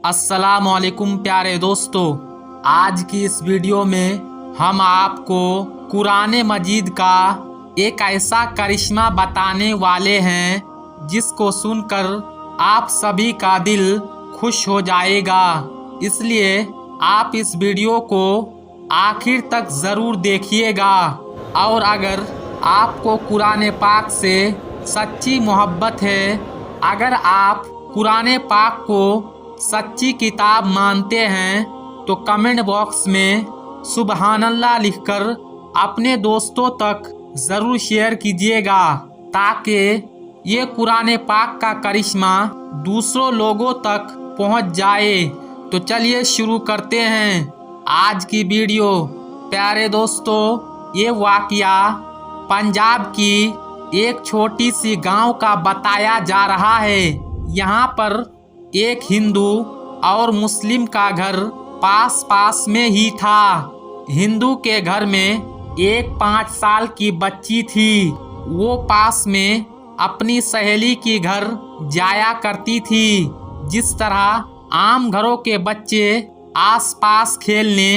अस्सलाम वालेकुम प्यारे दोस्तों, आज की इस वीडियो में हम आपको कुरान मजीद का एक ऐसा करिश्मा बताने वाले हैं जिसको सुनकर आप सभी का दिल खुश हो जाएगा। इसलिए आप इस वीडियो को आखिर तक ज़रूर देखिएगा। और अगर आपको कुरान पाक से सच्ची मोहब्बत है, अगर आप कुरान पाक को सच्ची किताब मानते हैं, तो कमेंट बॉक्स में सुबहानल्लाह लिखकर अपने दोस्तों तक ज़रूर शेयर कीजिएगा, ताकि ये कुरान पाक का करिश्मा दूसरों लोगों तक पहुंच जाए। तो चलिए शुरू करते हैं आज की वीडियो। प्यारे दोस्तों, ये वाक़या पंजाब की एक छोटी सी गांव का बताया जा रहा है। यहाँ पर एक हिंदू और मुस्लिम का घर पास पास में ही था। हिंदू के घर में एक 5 साल की बच्ची थी। वो पास में अपनी सहेली की घर जाया करती थी। जिस तरह आम घरों के बच्चे आसपास खेलने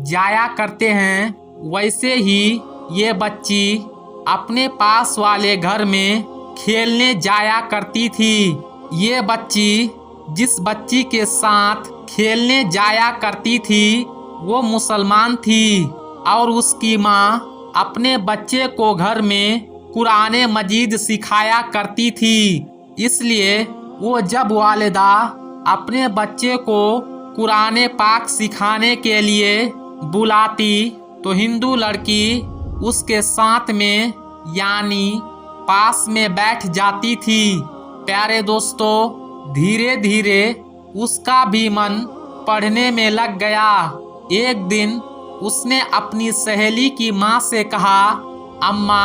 जाया करते हैं, वैसे ही ये बच्ची अपने पास वाले घर में खेलने जाया करती थी। ये बच्ची जिस बच्ची के साथ खेलने जाया करती थी वो मुसलमान थी, और उसकी माँ अपने बच्चे को घर में कुरान मजीद सिखाया करती थी। इसलिए वो जब वालिदा अपने बच्चे को कुरान पाक सिखाने के लिए बुलाती, तो हिंदू लड़की उसके साथ में यानी पास में बैठ जाती थी। प्यारे दोस्तों, धीरे धीरे उसका भी मन पढ़ने में लग गया। एक दिन उसने अपनी सहेली की माँ से कहा, अम्मा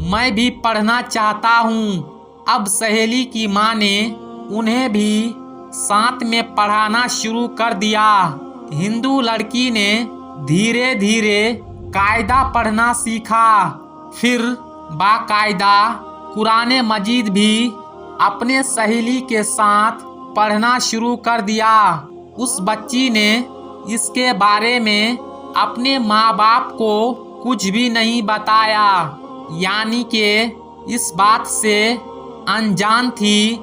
मैं भी पढ़ना चाहता हूँ। अब सहेली की माँ ने उन्हें भी साथ में पढ़ाना शुरू कर दिया। हिंदू लड़की ने धीरे धीरे कायदा पढ़ना सीखा। फिर बाकायदा कुरान मजीद भी अपने सहेली के साथ पढ़ना शुरू कर दिया। उस बच्ची ने इसके बारे में अपने माँ बाप को कुछ भी नहीं बताया, यानी कि इस बात से अनजान थी।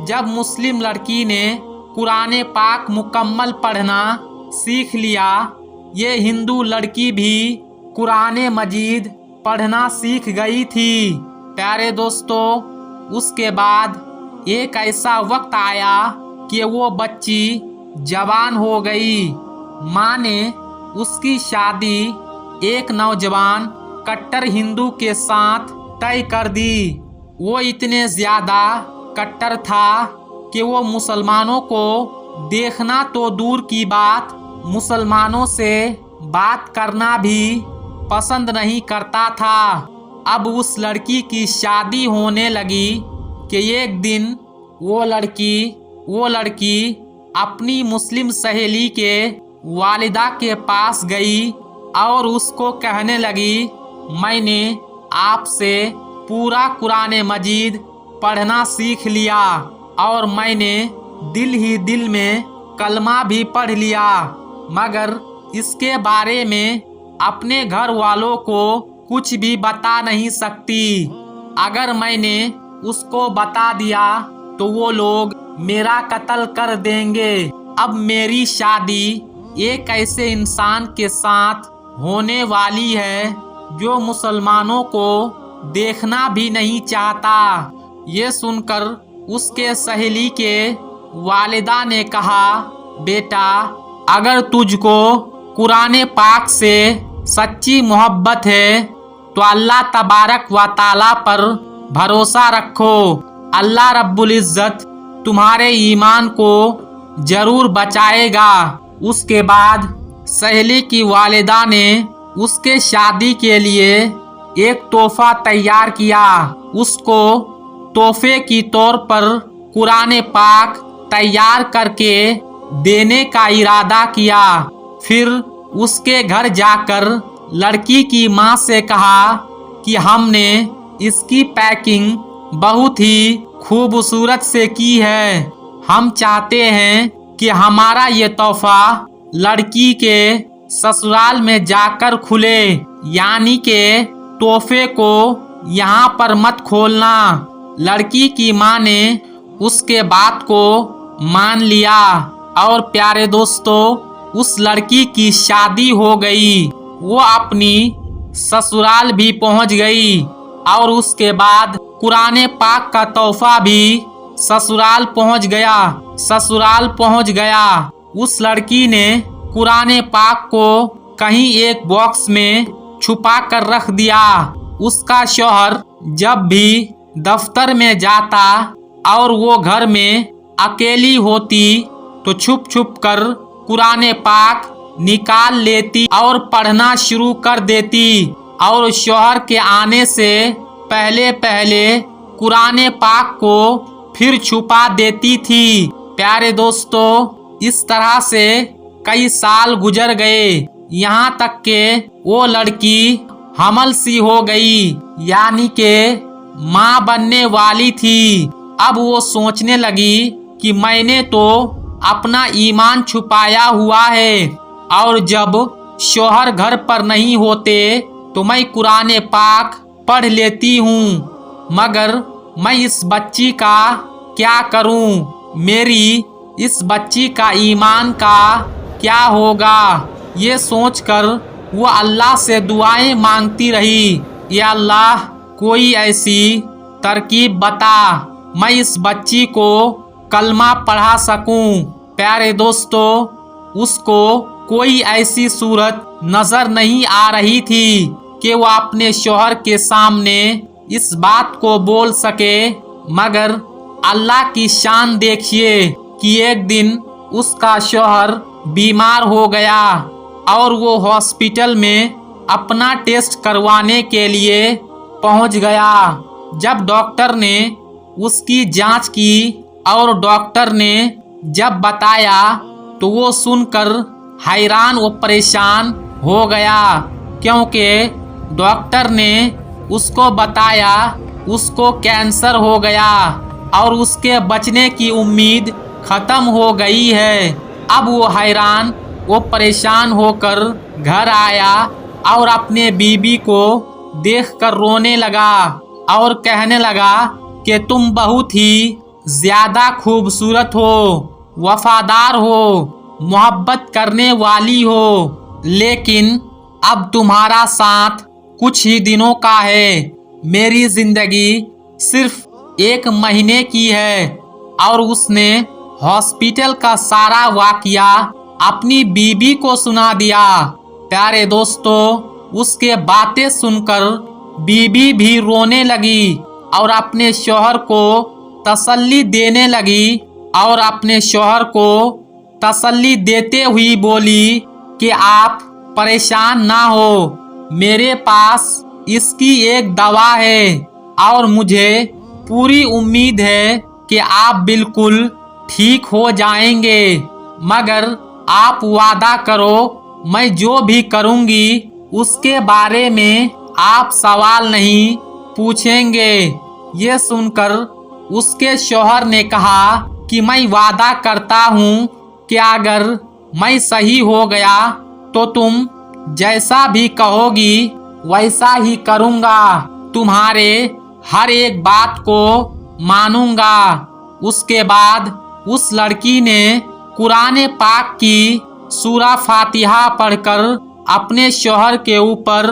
जब मुस्लिम लड़की ने कुरान पाक मुकम्मल पढ़ना सीख लिया, ये हिंदू लड़की भी कुरान मजीद पढ़ना सीख गई थी। प्यारे दोस्तों, उसके बाद एक ऐसा वक्त आया कि वो बच्ची जवान हो गई। माँ ने उसकी शादी एक नौजवान कट्टर हिंदू के साथ तय कर दी। वो इतने ज़्यादा कट्टर था कि वो मुसलमानों को देखना तो दूर की बात, मुसलमानों से बात करना भी पसंद नहीं करता था। अब उस लड़की की शादी होने लगी कि एक दिन वो लड़की अपनी मुस्लिम सहेली के वालिदा के पास गई और उसको कहने लगी, मैंने आपसे पूरा कुरान मजीद पढ़ना सीख लिया और मैंने दिल ही दिल में कलमा भी पढ़ लिया, मगर इसके बारे में अपने घर वालों को कुछ भी बता नहीं सकती। अगर मैंने उसको बता दिया तो वो लोग मेरा कत्ल कर देंगे। अब मेरी शादी एक ऐसे इंसान के साथ होने वाली है जो मुसलमानों को देखना भी नहीं चाहता। ये सुनकर उसके सहेली के वालिदा ने कहा, बेटा अगर तुझको कुरान पाक से सच्ची मोहब्बत है तो अल्लाह तबारक व ताला पर भरोसा रखो। अल्लाह रब्बुल इज़्ज़त तुम्हारे ईमान को जरूर बचाएगा। उसके बाद सहेली की वालिदा ने उसके शादी के लिए एक तोहफा तैयार किया। उसको तोहफे की तौर पर कुरान पाक तैयार करके देने का इरादा किया। फिर उसके घर जाकर लड़की की माँ से कहा कि हमने इसकी पैकिंग बहुत ही खूबसूरत से की है। हम चाहते हैं कि हमारा ये तोहफा लड़की के ससुराल में जाकर खुले, यानी के तोहफे को यहाँ पर मत खोलना। लड़की की माँ ने उसके बात को मान लिया और प्यारे दोस्तों, उस लड़की की शादी हो गई। वो अपनी ससुराल भी पहुंच गई और उसके बाद कुरान पाक का तोहफा भी ससुराल पहुंच गया। उस लड़की ने कुरान पाक को कहीं एक बॉक्स में छुपा कर रख दिया। उसका शौहर जब भी दफ्तर में जाता और वो घर में अकेली होती तो छुप छुप कर कुरान पाक निकाल लेती और पढ़ना शुरू कर देती और शौहर के आने से पहले पहले कुरान पाक को फिर छुपा देती थी। प्यारे दोस्तों, इस तरह से कई साल गुजर गए, यहाँ तक के वो लड़की हमल सी हो गई, यानी के माँ बनने वाली थी। अब वो सोचने लगी कि मैंने तो अपना ईमान छुपाया हुआ है और जब शौहर घर पर नहीं होते तो मैं कुरान पाक पढ़ लेती हूँ, मगर मैं इस बच्ची का क्या करूँ? मेरी इस बच्ची का ईमान का क्या होगा? ये सोचकर वो अल्लाह से दुआएं मांगती रही, या अल्लाह कोई ऐसी तरकीब बता, मैं इस बच्ची को कलमा पढ़ा सकूं। प्यारे दोस्तों, उसको कोई ऐसी सूरत नजर नहीं आ रही थी कि वो अपने शौहर के सामने इस बात को बोल सके, मगर अल्लाह की शान देखिए कि एक दिन उसका शौहर बीमार हो गया और वो हॉस्पिटल में अपना टेस्ट करवाने के लिए पहुंच गया। जब डॉक्टर ने उसकी जांच की और डॉक्टर ने जब बताया तो वो सुनकर हैरान व परेशान हो गया, क्योंकि डॉक्टर ने उसको बताया उसको कैंसर हो गया और उसके बचने की उम्मीद खत्म हो गई है। अब वो हैरान वो परेशान होकर घर आया और अपने बीबी को देखकर रोने लगा और कहने लगा कि तुम बहुत ही ज्यादा खूबसूरत हो, वफादार हो, मोहब्बत करने वाली हो, लेकिन अब तुम्हारा साथ कुछ ही दिनों का है। मेरी जिंदगी सिर्फ 1 महीने की है। और उसने हॉस्पिटल का सारा वाकया अपनी बीबी को सुना दिया। प्यारे दोस्तों, उसके बातें सुनकर बीबी भी रोने लगी और अपने शौहर को तसल्ली देने लगी और अपने शौहर को तसल्ली देते हुई बोली कि आप परेशान ना हो, मेरे पास इसकी एक दवा है और मुझे पूरी उम्मीद है कि आप बिल्कुल ठीक हो जाएंगे, मगर आप वादा करो मैं जो भी करूंगी उसके बारे में आप सवाल नहीं पूछेंगे। ये सुनकर उसके शौहर ने कहा कि मैं वादा करता हूँ कि अगर मैं सही हो गया तो तुम जैसा भी कहोगी वैसा ही करूँगा, तुम्हारे हर एक बात को मानूंगा। उसके बाद उस लड़की ने कुरान पाक की सूरा फातिहा पढ़कर अपने शौहर के ऊपर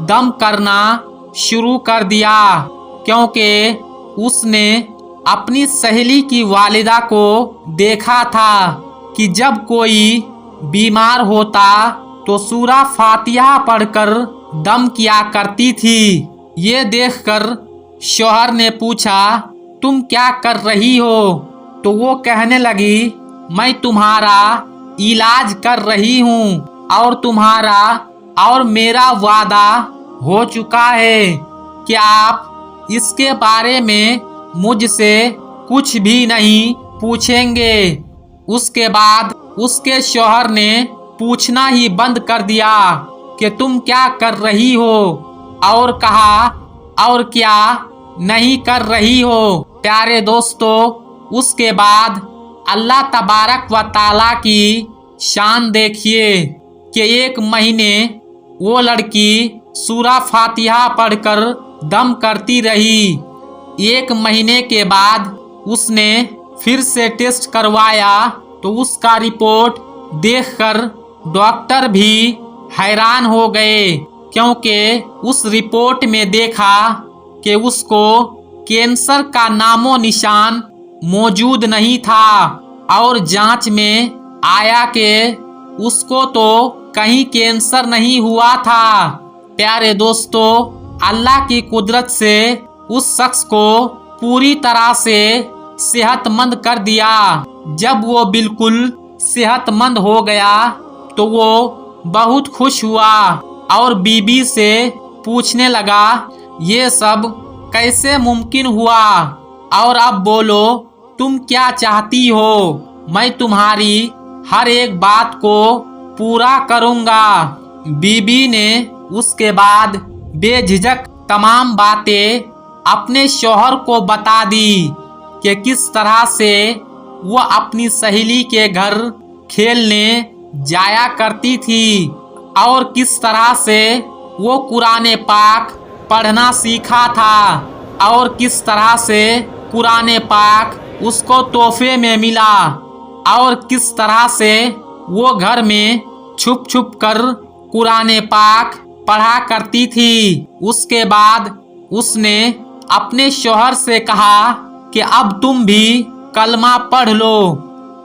दम करना शुरू कर दिया, क्योंकि उसने अपनी सहेली की वालिदा को देखा था कि जब कोई बीमार होता तो सूरा फातिहा पढ़कर दम किया करती थी। ये देखकर शौहर ने पूछा, तुम क्या कर रही हो? तो वो कहने लगी, मैं तुम्हारा इलाज कर रही हूँ और तुम्हारा और मेरा वादा हो चुका है कि आप इसके बारे में मुझसे कुछ भी नहीं पूछेंगे। उसके बाद उसके शौहर ने पूछना ही बंद कर दिया कि तुम क्या कर रही हो, और कहा और क्या नहीं कर रही हो। प्यारे दोस्तों, उसके बाद अल्लाह तबारक व ताला की शान देखिए कि 1 महीने वो लड़की सूरा फातिहा पढ़कर दम करती रही। 1 महीने के बाद उसने फिर से टेस्ट करवाया तो उसका रिपोर्ट देखकर डॉक्टर भी हैरान हो गए, क्योंकि उस रिपोर्ट में देखा कि उसको कैंसर का नामो निशान मौजूद नहीं था और जांच में आया कि उसको तो कहीं कैंसर नहीं हुआ था। प्यारे दोस्तों, अल्लाह की कुदरत से उस शख्स को पूरी तरह से सेहतमंद कर दिया। जब वो बिल्कुल सेहतमंद हो गया तो वो बहुत खुश हुआ और बीबी से पूछने लगा, ये सब कैसे मुमकिन हुआ और अब बोलो तुम क्या चाहती हो, मैं तुम्हारी हर एक बात को पूरा करूंगा। बीबी ने उसके बाद बेझिझक तमाम बातें अपने शौहर को बता दी कि किस तरह से वो अपनी सहेली के घर खेलने जाया करती थी और किस तरह से वो कुरान पाक पढ़ना सीखा था और किस तरह से कुरान पाक उसको तोहफे में मिला और किस तरह से वो घर में छुप छुप कर कुरान पाक पढ़ा करती थी। उसके बाद उसने अपने शौहर से कहा कि अब तुम भी कलमा पढ़ लो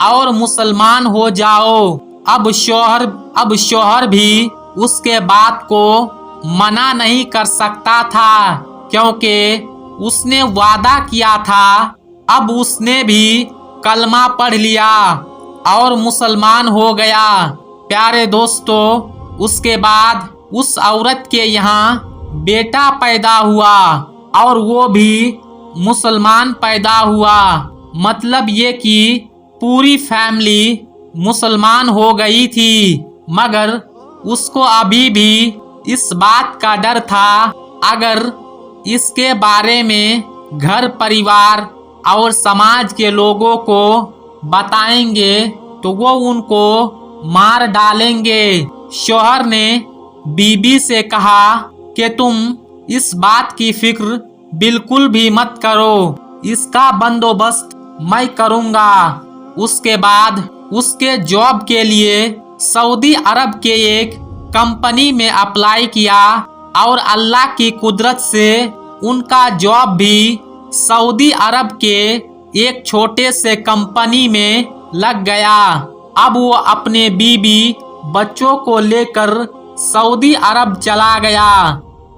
और मुसलमान हो जाओ। अब शौहर भी उसके बात को मना नहीं कर सकता था, क्योंकि उसने वादा किया था। अब उसने भी कलमा पढ़ लिया और मुसलमान हो गया। प्यारे दोस्तों, उसके बाद उस औरत के यहाँ बेटा पैदा हुआ और वो भी मुसलमान पैदा हुआ। मतलब ये कि पूरी फैमिली मुसलमान हो गई थी, मगर उसको अभी भी इस बात का डर था, अगर इसके बारे में घर परिवार और समाज के लोगों को बताएंगे तो वो उनको मार डालेंगे। शौहर ने बीबी से कहा कि तुम इस बात की फिक्र बिल्कुल भी मत करो, इसका बंदोबस्त मैं करूंगा। उसके बाद उसके जॉब के लिए सऊदी अरब के एक कंपनी में अप्लाई किया और अल्लाह की कुदरत से उनका जॉब भी सऊदी अरब के एक छोटे से कंपनी में लग गया। अब वो अपने बीबी बच्चों को लेकर सऊदी अरब चला गया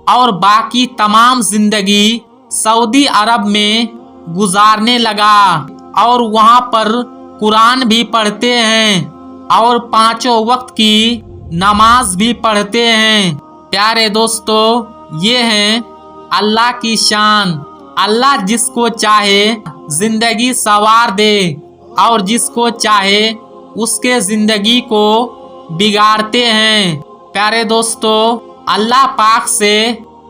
और बाकी तमाम जिंदगी सऊदी अरब में गुजारने लगा और वहाँ पर कुरान भी पढ़ते हैं और 5 वक्त की नमाज भी पढ़ते हैं। प्यारे दोस्तों, ये हैं अल्लाह की शान। अल्लाह जिसको चाहे जिंदगी संवार दे और जिसको चाहे उसके जिंदगी को बिगाड़ते हैं। प्यारे दोस्तों, अल्लाह पाक से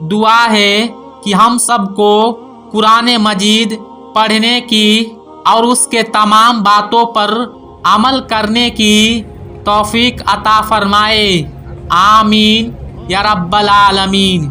दुआ है कि हम सबको कुरान मजीद पढ़ने की और उसके तमाम बातों पर अमल करने की तौफीक अता फरमाए। आमीन या रब्बल आलमीन।